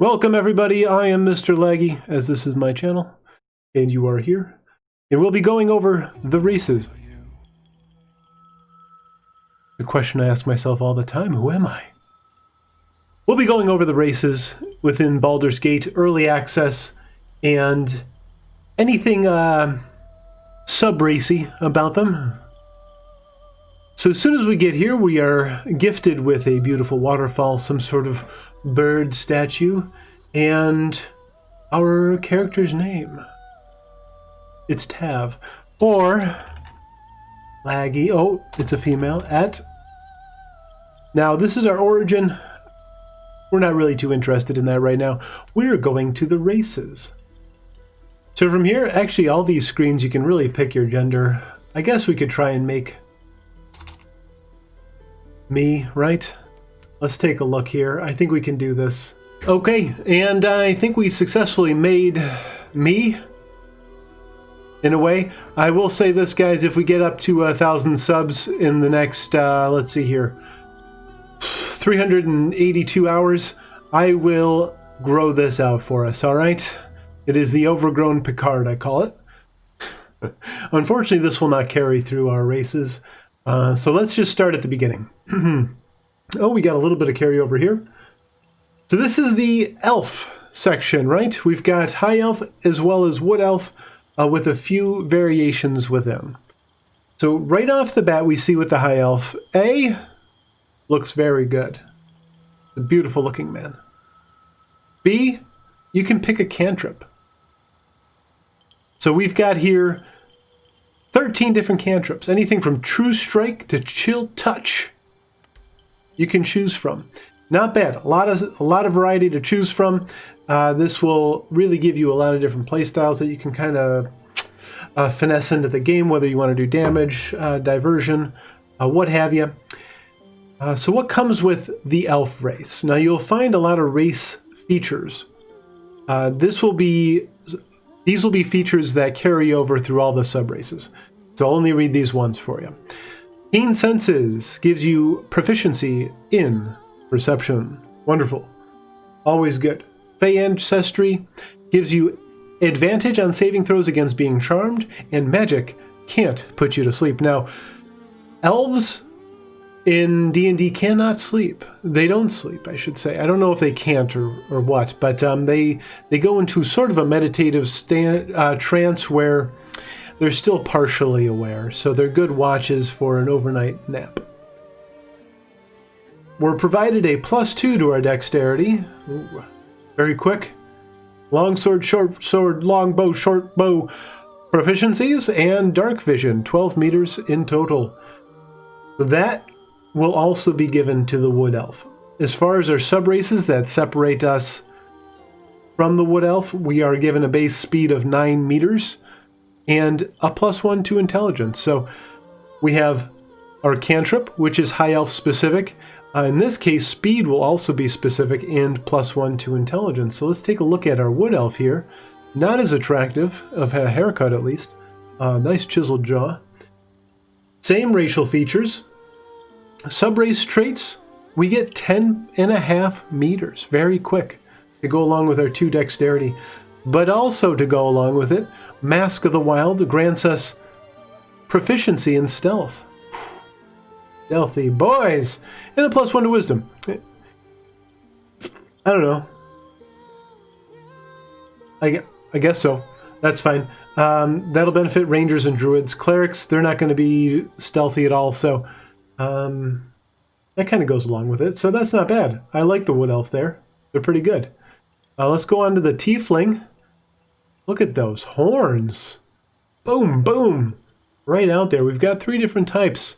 Welcome everybody, I am Mr. Laggy, as this is my channel, and you are here. And we'll be going over the races. The question I ask myself all the time, who am I? We'll be going over the races within Baldur's Gate, early access, and anything sub-racy about them. So as soon as we get here, we are gifted with a beautiful waterfall, some sort of bird statue, and our character's name. It's Tav, or Laggy. Oh, it's a female. Now, this is our origin. We're not really too interested in that right now. We're going to the races. So from here, actually, all these screens, you can really pick your gender. I guess we could try and make me, right? Let's take a look here. I think we can do this. Okay, and I think we successfully made me, in a way. I will say this, guys, if we get up to 1,000 subs in the next, let's see here, 382 hours, I will grow this out for us, all right? It is the overgrown Picard, I call it. Unfortunately, this will not carry through our races. So let's just start at the beginning. Oh, we got a little bit of carryover here. So this is the elf section, right? We've got high elf as well as wood elf with a few variations within. So right off the bat, we see with the high elf, A, looks very good. A beautiful looking man. B, you can pick a cantrip. So we've got here 13 different cantrips, anything from True Strike to Chill Touch. You can choose from. Not bad. A lot of variety to choose from. This will really give you a lot of different play styles that you can kind of finesse into the game, whether you want to do damage, diversion, what have you. So what comes with the elf race? Now you'll find a lot of race features. These will be features that carry over through all the sub-races. So I'll only read these ones for you. Keen Senses gives you proficiency in perception. Wonderful. Always good. Fey Ancestry gives you advantage on saving throws against being charmed, and magic can't put you to sleep. Now, elves in D&D cannot sleep. They don't sleep, I should say. I don't know if they can't or what, but they go into sort of a meditative trance where they're still partially aware, so they're good watches for an overnight nap. We're provided a +2 to our dexterity. Ooh, very quick. Long sword, short sword, long bow, short bow proficiencies, and dark vision, 12 meters in total. That will also be given to the wood elf. As far as our sub-races that separate us from the wood elf, we are given a base speed of 9 meters and a +1 to intelligence. So we have our cantrip, which is high elf specific. In this case, speed will also be specific and +1 to intelligence. So let's take a look at our wood elf here. Not as attractive, of a haircut at least. Nice chiseled jaw. Same racial features. Sub-race traits, we get 10.5 meters, very quick, to go along with our 2 dexterity. But also to go along with it, Mask of the Wild grants us proficiency in stealth. Stealthy boys! And a +1 to wisdom. I don't know. I guess so. That's fine. That'll benefit rangers and druids. Clerics, they're not going to be stealthy at all, so that kind of goes along with it. So that's not bad. I like the wood elf there. They're pretty good. Let's go on to the Tfling. Look at those horns. Boom, boom. Right out there. We've got 3 different types.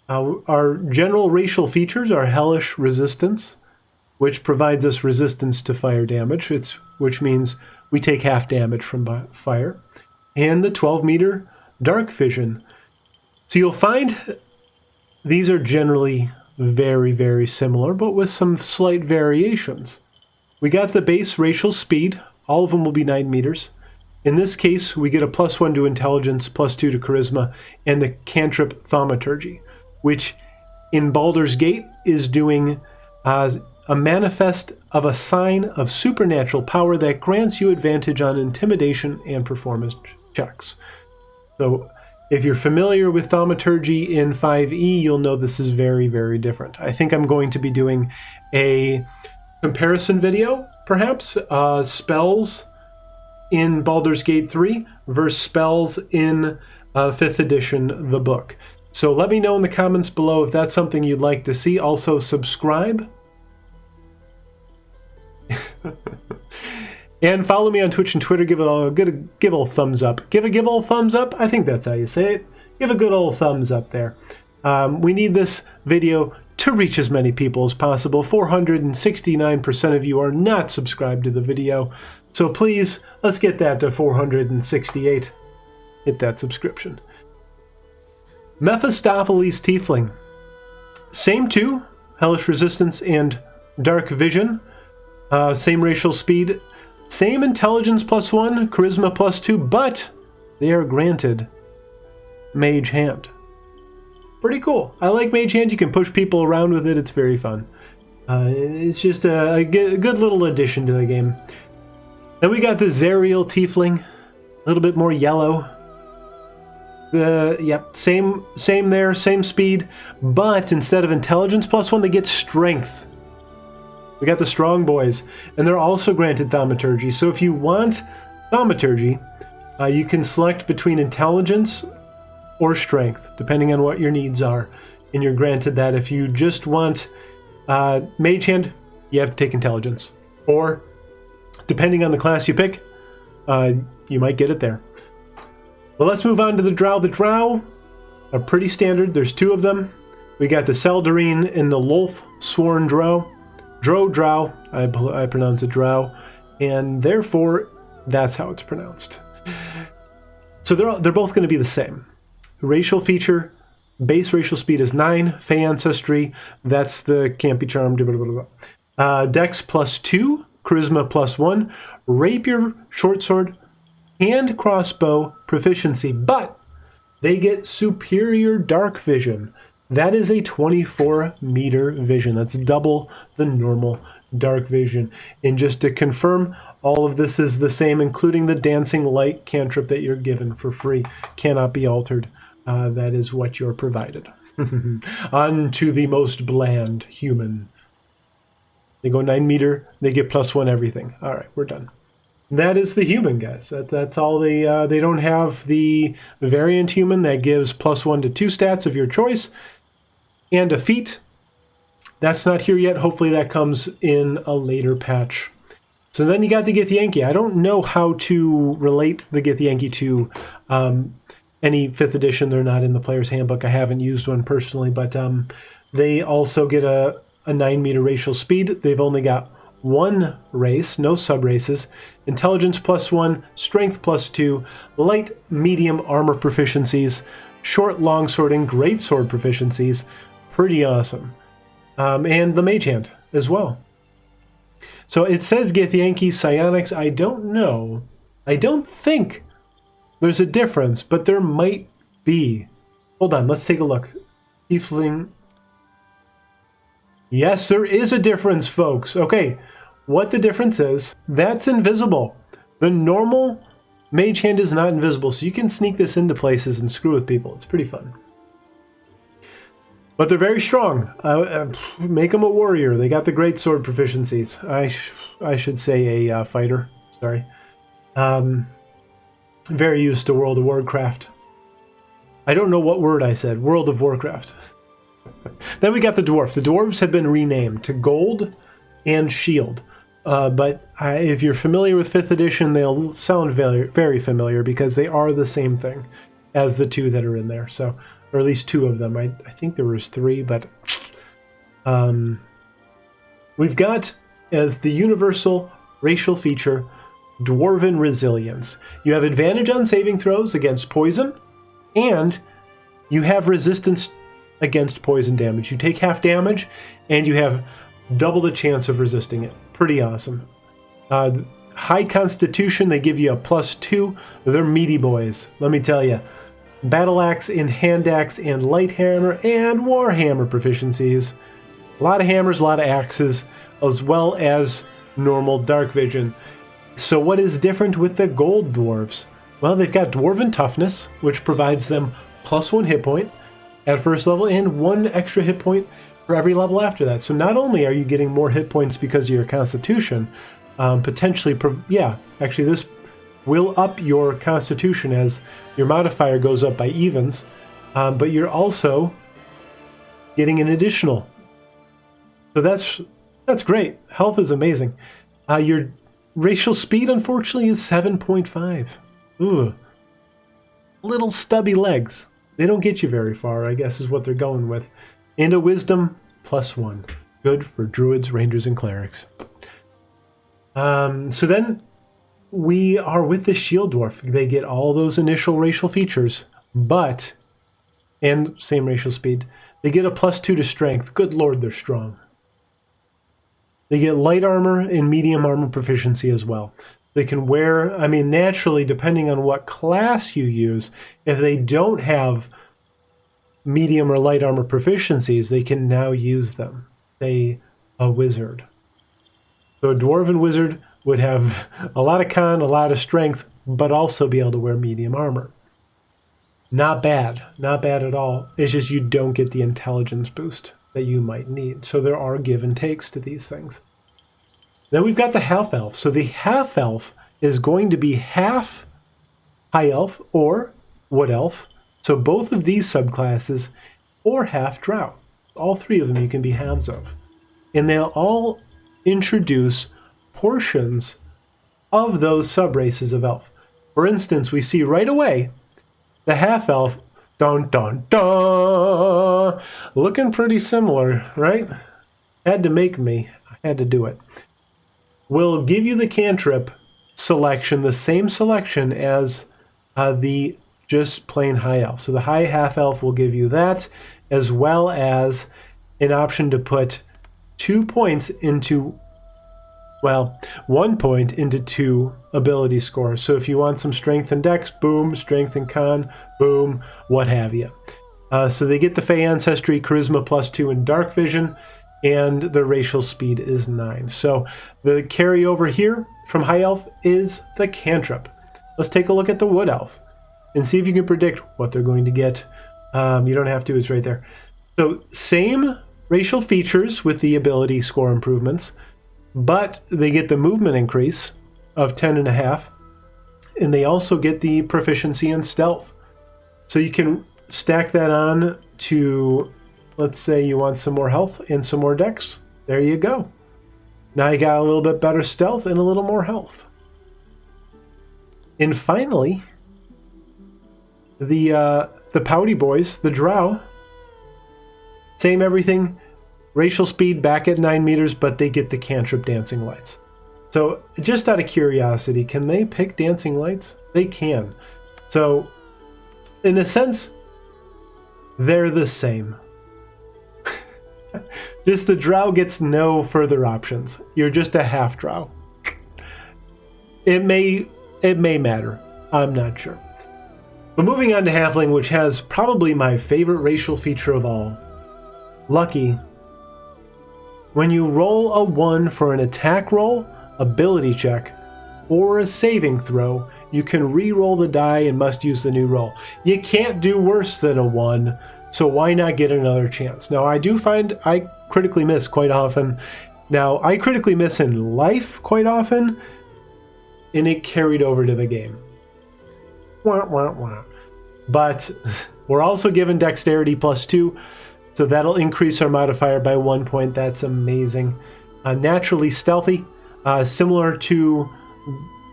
Our general racial features are hellish resistance, which provides us resistance to fire damage, which means we take half damage from fire. And the 12-meter dark vision. So you'll find these are generally very, very similar, but with some slight variations. We got the base racial speed. All of them will be 9 meters. In this case, we get a +1 to intelligence, +2 to charisma, and the cantrip thaumaturgy, which in Baldur's Gate is doing a manifest of a sign of supernatural power that grants you advantage on intimidation and performance checks. So if you're familiar with thaumaturgy in 5e, you'll know this is very, very different. I think I'm going to be doing a comparison video, perhaps, spells in Baldur's Gate 3 versus spells in 5th edition, the book. So let me know in the comments below if that's something you'd like to see. Also, subscribe. And follow me on Twitch and Twitter. Give a old thumbs up. Give a old thumbs up. I think that's how you say it. Give a good old thumbs up there. We need this video to reach as many people as possible. 469% of you are not subscribed to the video. So please, let's get that to 468. Hit that subscription. Mephistopheles Tfling. Same two, Hellish Resistance and Dark Vision. Same racial speed. Same intelligence +1, charisma +2, but they are granted Mage Hand. Pretty cool. I like Mage Hand. You can push people around with it. It's very fun. It's just a good little addition to the game. Then we got the Zerial Tfling. A little bit more yellow. Yep, same there, same speed, but instead of intelligence +1, they get strength. We got the strong boys, and they're also granted thaumaturgy. So if you want thaumaturgy, you can select between intelligence or strength, depending on what your needs are, and you're granted that. If you just want Mage Hand, you have to take intelligence, or depending on the class you pick, you might get it there. Well, let's move on to the Drow. The Drow are pretty standard. There's two of them. We got the Seldarine and the Lolth Sworn Drow. Drow, I pronounce it Drow, and therefore that's how it's pronounced. So they're both going to be the same. Racial feature, base racial speed is 9. Fey ancestry, that's the can't be charmed. Blah, blah, blah. Dex +2, charisma +1, rapier, short sword, and crossbow proficiency, but they get superior dark vision. That is a 24-meter vision. That's double the normal dark vision. And just to confirm, all of this is the same, including the dancing light cantrip that you're given for free. Cannot be altered. That is what you're provided. On to the most bland human. They go 9 meter, they get +1 everything. All right, we're done. That is the human, guys. That's all they don't have the variant human that gives +1 to 2 stats of your choice. And a feat. That's not here yet. Hopefully that comes in a later patch. So then you got the Githyanki. I don't know how to relate the Githyanki to any 5th edition. They're not in the player's handbook. I haven't used one personally, but they also get a 9-meter racial speed. They've only got 1 race, no sub-races. Intelligence +1, strength +2, light, medium armor proficiencies, short, long sword, and great sword proficiencies. Pretty awesome. And the Mage Hand as well. So it says Githyanki psionics. I don't know. I don't think there's a difference, but there might be. Hold on, let's take a look. Tfling. Yes, there is a difference, folks. Okay, what the difference is, that's invisible. The normal Mage Hand is not invisible, so you can sneak this into places and screw with people. It's pretty fun. But they're very strong. Make them a warrior. They got the great sword proficiencies. I should say a fighter. Sorry. Very used to World of Warcraft. I don't know what word I said. World of Warcraft. Then we got the Dwarf. The Dwarves have been renamed to Gold and Shield. But if you're familiar with 5th edition, they'll sound very, very familiar because they are the same thing as the two that are in there. So, or at least 2 of them. I think there was 3, but we've got as the universal racial feature Dwarven Resilience. You have advantage on saving throws against poison, and you have resistance against poison damage. You take half damage, and you have double the chance of resisting it. Pretty awesome. High Constitution, they give you a +2. They're meaty boys, let me tell you. Battle Axe and Hand Axe and Light Hammer and War Hammer proficiencies. A lot of hammers, a lot of axes. as well as normal dark vision. So what is different with the gold dwarves? Well, they've got dwarven toughness, which provides them +1 hit point at first level and 1 extra hit point for every level after that. So not only are you getting more hit points because of your constitution, potentially, actually this will up your constitution as your modifier goes up by evens, but you're also getting an additional. So that's great. Health is amazing. Your racial speed, unfortunately, is 7.5. Ugh. Little stubby legs. They don't get you very far, I guess is what they're going with. And a wisdom +1. Good for druids, rangers, and clerics. So then we are with the shield dwarf. They get all those initial racial features, and same racial speed. They get a +2 to strength. Good lord, they're strong. They get light armor and medium armor proficiency as well. They can wear, naturally, depending on what class you use, if they don't have medium or light armor proficiencies, they can now use them. Say, a wizard. So a dwarven wizard would have a lot of con, a lot of strength, but also be able to wear medium armor. Not bad. Not bad at all. It's just you don't get the intelligence boost that you might need. So there are give and takes to these things. Then we've got the half-elf. So the half-elf is going to be half high elf or wood elf. So both of these subclasses, or half drow. All three of them you can be halves of. And they'll all introduce portions of those subraces of elf. For instance, we see right away the half-elf, dun dun dun, looking pretty similar, right? Had to make me. I had to do it. Will give you the cantrip selection, the same selection as the just plain high elf. So the high half elf will give you that, as well as an option to put 2 points into, 1 point into 2 ability scores. So if you want some strength and dex, boom, strength and con, boom, what have you. So they get the Fey Ancestry, Charisma +2, and Dark Vision, and the racial speed is 9. So the carryover here from High Elf is the cantrip. Let's take a look at the Wood Elf and see if you can predict what they're going to get. You don't have to, it's right there. So same racial features with the ability score improvements, but they get the movement increase of 10.5, and they also get the proficiency in stealth. So you can stack that on to, let's say you want some more health and some more dex. There you go. Now you got a little bit better stealth and a little more health. And finally, the pouty boys, the drow, same everything, racial speed back at 9 meters, but they get the cantrip dancing lights. So just out of curiosity, can they pick dancing lights? They can. So in a sense, they're the same. Just the drow gets no further options. You're just a half drow. It may matter. I'm not sure. But moving on to halfling, which has probably my favorite racial feature of all. Lucky. When you roll a 1 for an attack roll, ability check, or a saving throw, you can re-roll the die and must use the new roll. You can't do worse than a 1, so why not get another chance? Now, I do find I critically miss quite often. Now, I critically miss in life quite often, and it carried over to the game. Wah, wah, wah. But we're also given dexterity +2, so that'll increase our modifier by 1 point. That's amazing. Naturally stealthy, similar to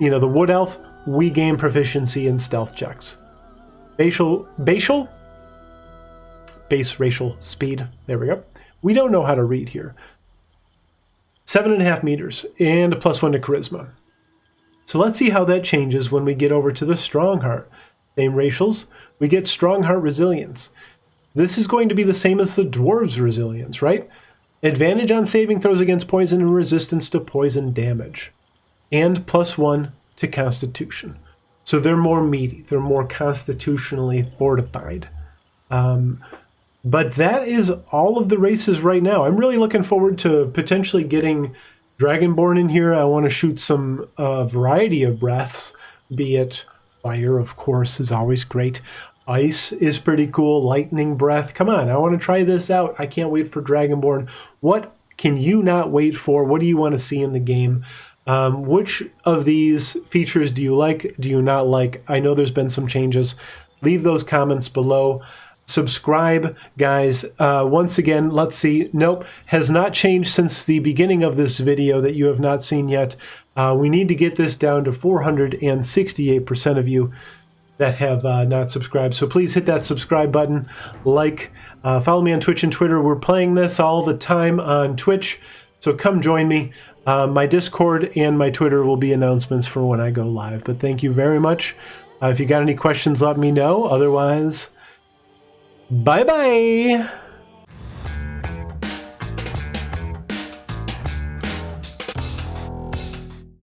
the wood elf, we gain proficiency in stealth checks. Base racial speed. There we go. We don't know how to read here. 7.5 meters and a +1 to charisma. So let's see how that changes when we get over to the strong heart. Same racials, we get strong heart resilience. This is going to be the same as the dwarves' resilience, right? Advantage on saving throws against poison and resistance to poison damage. And +1 to constitution. So they're more meaty. They're more constitutionally fortified. But that is all of the races right now. I'm really looking forward to potentially getting Dragonborn in here. I want to shoot some variety of breaths, be it fire, of course, is always great. Ice is pretty cool. Lightning breath. Come on, I want to try this out. I can't wait for Dragonborn. What can you not wait for? What do you want to see in the game? Which of these features do you like? Do you not like? I know there's been some changes. Leave those comments below. Subscribe, guys. Once again, let's see. Nope, has not changed since the beginning of this video that you have not seen yet. We need to get this down to 468% of you that have not subscribed. So please hit that subscribe button, like, follow me on Twitch and Twitter. We're playing this all the time on Twitch, so come join me. My Discord and my Twitter will be announcements for when I go live. But thank you very much. If you got any questions, let me know. Otherwise, bye-bye.